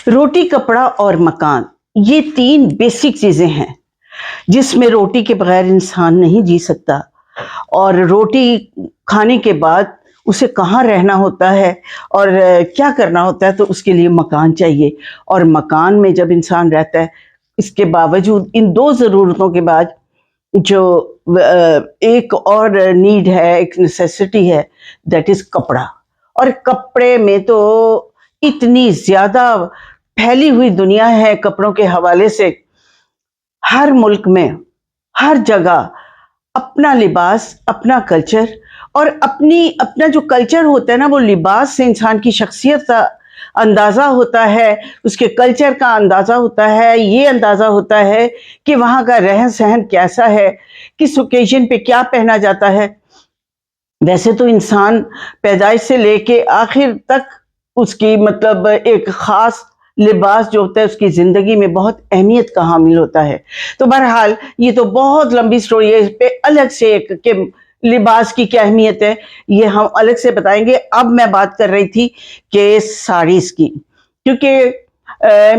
रोटी, कपड़ा और मकान, ये 3 बेसिक चीज़ें हैं, जिसमें रोटी के बगैर इंसान नहीं जी सकता। और रोटी खाने के बाद उसे कहाँ रहना होता है और क्या करना होता है, तो उसके लिए मकान चाहिए। और मकान में जब इंसान रहता है, इसके बावजूद इन 2 ज़रूरतों के बाद जो एक और नीड है, एक नेसेसिटी है, दैट इज़ कपड़ा। और कपड़े में तो इतनी ज़्यादा फैली हुई दुनिया है कपड़ों के हवाले से। हर मुल्क में, हर जगह अपना लिबास, अपना कल्चर और अपना जो कल्चर होता है ना, वो लिबास से इंसान की शख्सियत का अंदाज़ा होता है, उसके कल्चर का अंदाज़ा होता है। ये अंदाज़ा होता है कि वहाँ का रहन-सहन कैसा है, किस ओकेज़न पे क्या पहना जाता है। वैसे तो इंसान पैदाइश से लेके आखिर तक उसकी मतलब एक ख़ास लिबास जो होता है उसकी ज़िंदगी में बहुत अहमियत का हामिल होता है। तो बहरहाल ये तो बहुत लंबी स्टोरी है, इस पे अलग से एक कि लिबास की क्या अहमियत है, ये हम अलग से बताएँगे। अब मैं बात कर रही थी कि साड़ीज़ की, क्योंकि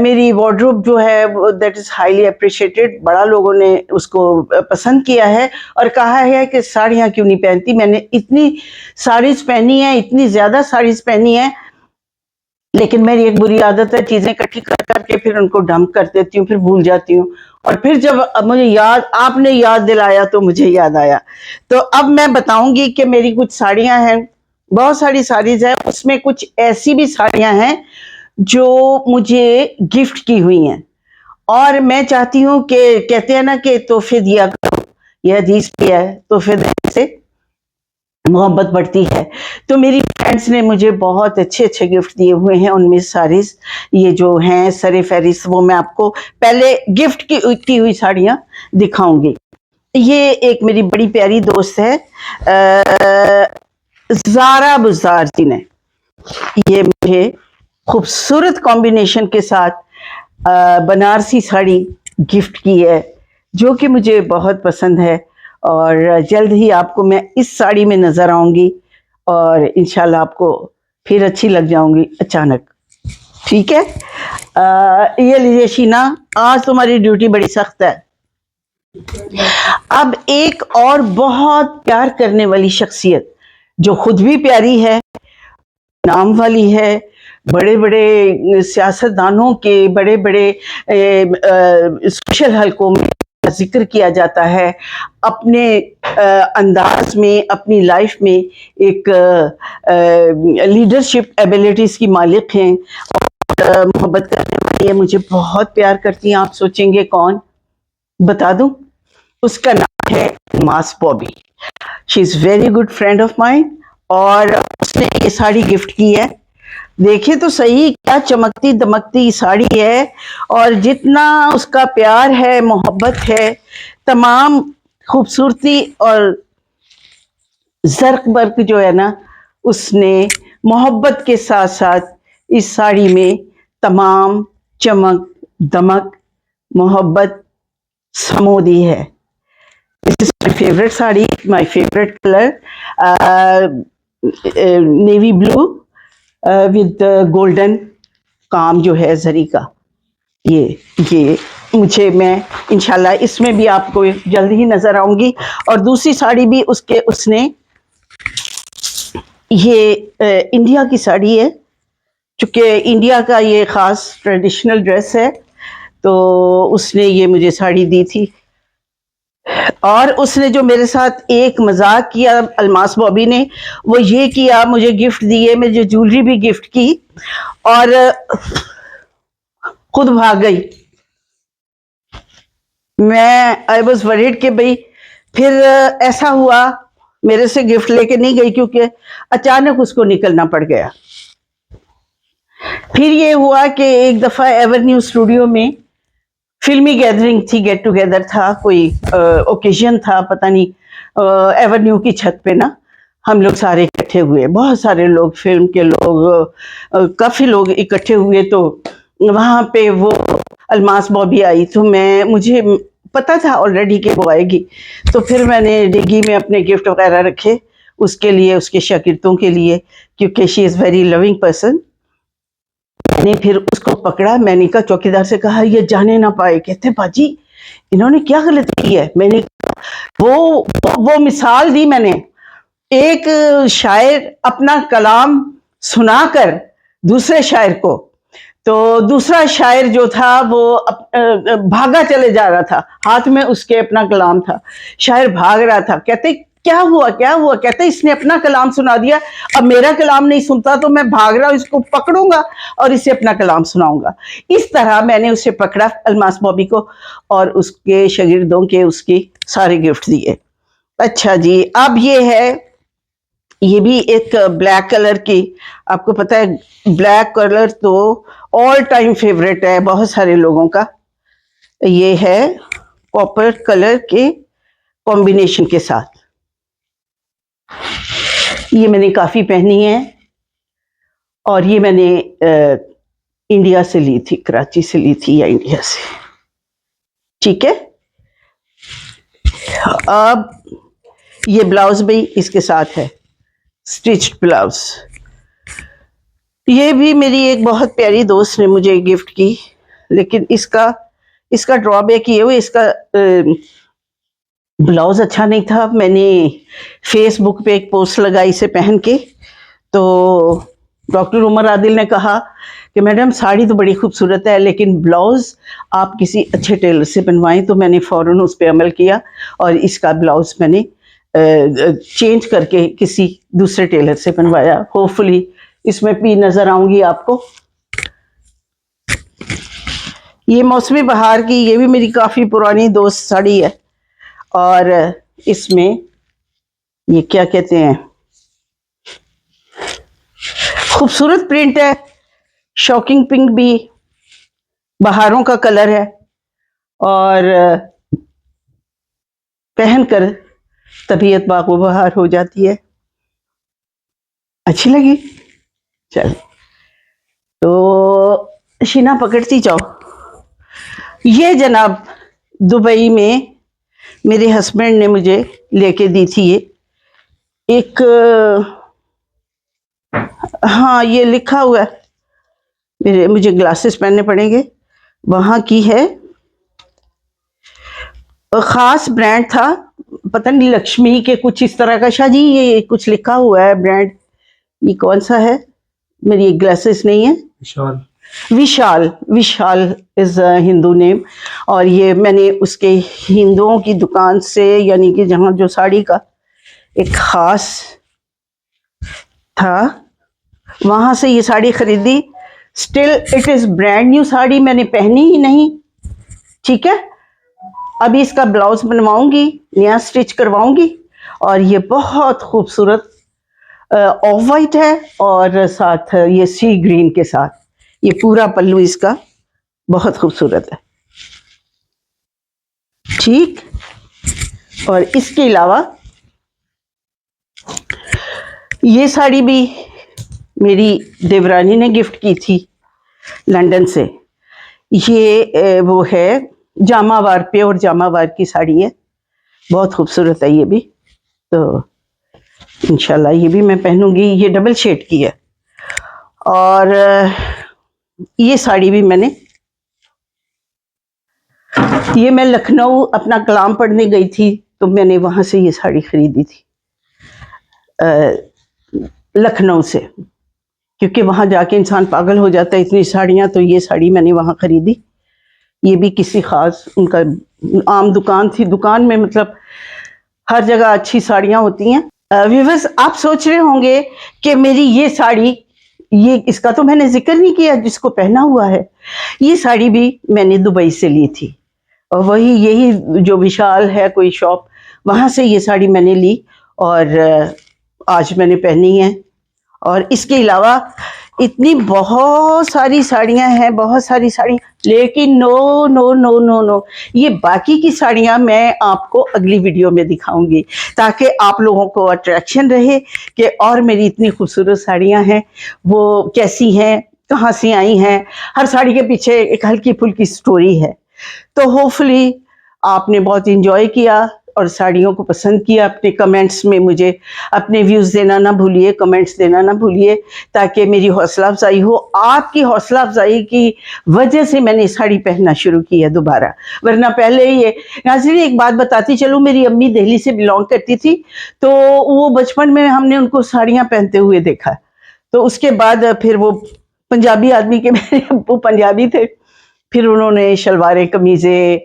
मेरी वार्डरोब जो है वो दैट इज़ हाईली एप्रिशिएटेड, बड़ा लोगों ने उसको पसंद किया है और कहा है कि साड़ियाँ क्यों नहीं पहनती। मैंने इतनी साड़ीज़ पहनी हैं, इतनी ज़्यादा साड़ीज़ पहनी हैं, लेकिन मेरी एक बुरी आदत है चीज़ें इकट्ठी कर के फिर उनको डंप कर देती हूँ, फिर भूल जाती हूँ। और फिर जब मुझे आपने याद दिलाया तो मुझे याद आया। तो अब मैं बताऊँगी कि मेरी कुछ साड़ियाँ हैं, बहुत सारी साड़ीज़ हैं, उसमें कुछ ऐसी भी साड़ियाँ हैं जो मुझे गिफ्ट की हुई हैं। और मैं चाहती हूँ कि कहते हैं ना कि तोहफ़े दिया करो, ये हदीस भी है, तोहफ़े देने से मोहब्बत बढ़ती है। तो मेरी फ्रेंड्स ने मुझे बहुत अच्छे-अच्छे गिफ्ट दिए हुए हैं, उनमें सारीज़ ये जो हैं सरे-फ़हरिस्त, वो मैं आपको पहले गिफ्ट की हुई साड़ियाँ दिखाऊँगी। ये एक मेरी बड़ी प्यारी दोस्त है ज़ारा बुज़ार जी ने ये मुझे खूबसूरत कॉम्बिनेशन के साथ बनारसी साड़ी गिफ्ट की है, जो कि मुझे बहुत पसंद है। और जल्द ही आपको मैं इस साड़ी में नज़र आऊँगी और इंशाल्लाह आपको फिर अच्छी लग जाऊँगी अचानक। ठीक है? ये लीजिए शीना, आज तुम्हारी ड्यूटी बड़ी सख्त है। अब एक और बहुत प्यार करने वाली शख्सियत, जो खुद भी प्यारी है, नाम वाली है, बड़े-बड़े सियासतदानों के बड़े-बड़े सोशल हलकों में ज़िक्र किया जाता है, अपने अंदाज़ में, अपनी लाइफ़ में एक लीडरशिप एबिलिटीज़ की मालिक हैं और मोहब्बत करने वाली है, मुझे बहुत प्यार करती हैं। आप सोचेंगे कौन? बता दूँ? उसका नाम है मास Bobby. She is very good friend of mine और उसने ये साड़ी गिफ्ट की है। देखिए तो सही क्या चमकती दमकती साड़ी है और जितना उसका प्यार है, मोहब्बत है, तमाम खूबसूरती और ज़र्क बर्क जो है ना, उसने मोहब्बत के साथ-साथ इस साड़ी में तमाम चमक, दमक, मोहब्बत समो दी है। This is my favourite sari, my favourite colour navy blue with golden काम जो है जरी का। ये मुझे मैं इंशाल्लाह इसमें भी आपको जल्द ही नजर आऊंगी। और दूसरी साड़ी भी उसने ये इंडिया की साड़ी है, चूंकि इंडिया का ये खास ट्रेडिशनल ड्रेस है, तो उसने ये मुझे साड़ी दी थी। और उसने जो मेरे साथ एक मजाक किया अलमास बॉबी ने, वो ये किया, मुझे गिफ्ट दिए, मुझे ज्वेलरी भी गिफ्ट की और खुद भाग गई। मैं आई वॉज वरीड कि भाई फिर ऐसा हुआ, मेरे से गिफ्ट लेके नहीं गई क्योंकि अचानक उसको निकलना पड़ गया। फिर ये हुआ कि एक दफा एवेन्यू स्टूडियो में फिल्मी गैदरिंग थी, गेट टुगेदर था, कोई ओकेजन था, पता नहीं, एवेन्यू की छत पे ना हम लोग सारे इकट्ठे हुए, बहुत सारे लोग, फिल्म के लोग, काफ़ी लोग इकट्ठे हुए। तो वहाँ पे वो अलमास बॉबी आई, तो मुझे पता था ऑलरेडी कि वो आएगी, तो फिर मैंने डिग्गी में अपने गिफ्ट वगैरह रखे उसके लिए, उसके शागिर्दों के लिए, क्योंकि she is very loving person. मैंने फिर उसको पकड़ा, मैंने कहा, चौकीदार से कहा ये जाने ना पाए। कहते बाजी इन्होंने क्या गलती की है। मैंने वो मिसाल दी मैंने, एक शायर अपना कलाम सुनाकर दूसरे शायर को, तो दूसरा शायर जो था वो भागा चले जा रहा था, हाथ में उसके अपना कलाम था, शायर भाग रहा था। कहते क्या हुआ क्या हुआ। कहते इसने अपना कलाम सुना दिया, अब मेरा कलाम नहीं सुनता तो मैं भाग रहा हूं, इसको पकड़ूंगा और इसे अपना कलाम सुनाऊंगा। इस तरह मैंने उसे पकड़ा, अलमास बॉबी को, और उसके शागिर्दों के उसकी सारे गिफ्ट दिए। अच्छा जी, अब ये है, ये भी एक ब्लैक कलर की, आपको पता है ब्लैक कलर तो ऑल टाइम फेवरेट है बहुत सारे लोगों का। ये है कॉपर कलर के कॉम्बिनेशन के साथ, ये मैंने काफी पहनी है, और ये मैंने इंडिया से ली थी, कराची से ली थी या इंडिया से। ठीक है, अब ये ब्लाउज भी इसके साथ है, स्टिच्ड ब्लाउज। ये भी मेरी एक बहुत प्यारी दोस्त ने मुझे गिफ्ट की, लेकिन इसका ड्रॉबैक ये हुआ, इसका ब्लाउज अच्छा नहीं था। मैंने फेसबुक पे एक पोस्ट लगाई इसे पहन के, तो डॉक्टर उमर आदिल ने कहा कि मैडम साड़ी तो बड़ी खूबसूरत है, लेकिन ब्लाउज आप किसी अच्छे टेलर से बनवाएं। तो मैंने फ़ौरन उस पर अमल किया और इसका ब्लाउज मैंने चेंज करके किसी दूसरे टेलर से बनवाया। होपफुली इसमें भी नजर आऊंगी आपको। ये मौसमी बहार की, ये भी मेरी काफी पुरानी दोस्त साड़ी है, और इसमें ये क्या कहते हैं, खूबसूरत प्रिंट है, शॉकिंग पिंक भी बहारों का कलर है, और पहनकर तबीयत बागो बहार हो जाती है। अच्छी लगी, चल तो शीना पकड़ती जाओ। ये जनाब दुबई में मेरे हस्बैंड ने मुझे लेके दी थी, ये एक, हाँ ये लिखा हुआ है, मुझे ग्लासेस पहनने पड़ेंगे, वहां की है, खास ब्रांड था, पता नहीं लक्ष्मी के कुछ इस तरह का, शायद ये कुछ लिखा हुआ है ब्रांड। ये कौन सा है, मेरी ग्लासेस नहीं है। विशाल, विशाल इज हिंदू नेम। और ये मैंने उसके हिंदुओं की दुकान से, यानी कि जहाँ जो साड़ी का एक खास था, वहां से ये साड़ी खरीदी। Still it is brand new sari, मैंने पहनी ही नहीं। ठीक है, अभी इसका ब्लाउज बनवाऊंगी, नया स्टिच करवाऊंगी, और ये बहुत खूबसूरत ऑफ वाइट है, और साथ ये सी ग्रीन के साथ, ये पूरा पल्लू इसका बहुत खूबसूरत है। ठीक, और इसके अलावा ये साड़ी भी मेरी देवरानी ने गिफ्ट की थी लंदन से। ये वो है जामावार, प्योर जामावार की साड़ी है, बहुत खूबसूरत है ये भी। तो इंशाल्लाह ये भी मैं पहनूंगी। ये डबल शेड की है, और ये साड़ी भी ये मैं लखनऊ अपना कलाम पढ़ने गई थी, तो मैंने वहां से ये साड़ी खरीदी थी, लखनऊ से, क्योंकि वहां जाके इंसान पागल हो जाता है, इतनी साड़ियां। तो ये साड़ी मैंने वहां खरीदी। ये भी किसी खास, उनका आम दुकान थी, दुकान में मतलब हर जगह अच्छी साड़ियां होती हैं। व्यूअर्स, आप सोच रहे होंगे कि मेरी ये साड़ी, ये इसका तो मैंने जिक्र नहीं किया जिसको पहना हुआ है। ये साड़ी भी मैंने दुबई से ली थी, और वही यही जो विशाल है कोई शॉप, वहां से ये साड़ी मैंने ली, और आज मैंने पहनी है। और इसके अलावा इतनी बहुत सारी साड़ियां हैं, बहुत सारी साड़ी, लेकिन no no no no no, ये बाकी की साड़ियां मैं आपको अगली वीडियो में दिखाऊंगी, ताकि आप लोगों को अट्रैक्शन रहे कि और मेरी इतनी खूबसूरत साड़ियां हैं, वो कैसी हैं, कहाँ से आई हैं। हर साड़ी के पीछे एक हल्की फुल्की स्टोरी है। तो होपफुली आपने बहुत इंजॉय किया, और साड़ियों को पसंद किया। अपने कमेंट्स में मुझे अपने व्यूज़ देना ना भूलिए, कमेंट्स देना ना भूलिए, ताकि मेरी हौसला अफजाई हो। आपकी हौसला अफजाई की वजह से मैंने साड़ी पहनना शुरू किया दोबारा, वरना पहले ये। नाज़रीन, एक बात बताती चलूँ, मेरी अम्मी दिल्ली से बिलोंग करती थी, तो वो बचपन में हमने उनको साड़ियाँ पहनते हुए देखा। तो उसके बाद फिर वो पंजाबी आदमी के मेरे अब्बू पंजाबी थे, फिर उन्होंने शलवारें, कमीज़ें,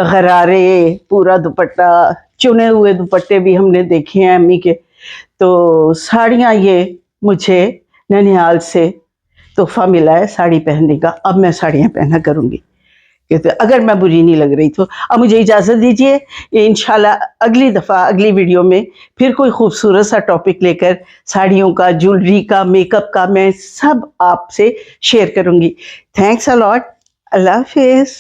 गरारे, पूरा दुपट्टा, चुने हुए दुपट्टे भी हमने देखे हैं अम्मी के। तो साड़ियाँ ये मुझे ननिहाल से तोहफ़ा मिला है साड़ी पहनने का। अब मैं साड़ियाँ पहना करूँगी, कहते अगर मैं बुरी नहीं लग रही तो। अब मुझे इजाज़त दीजिए, इंशाल्लाह अगली दफ़ा अगली वीडियो में फिर कोई खूबसूरत सा टॉपिक लेकर साड़ियों का, ज्वेलरी का, मेकअप का मैं सब आपसे शेयर करूँगी। Thanks a lot. अल्लाह हाफ़िज़।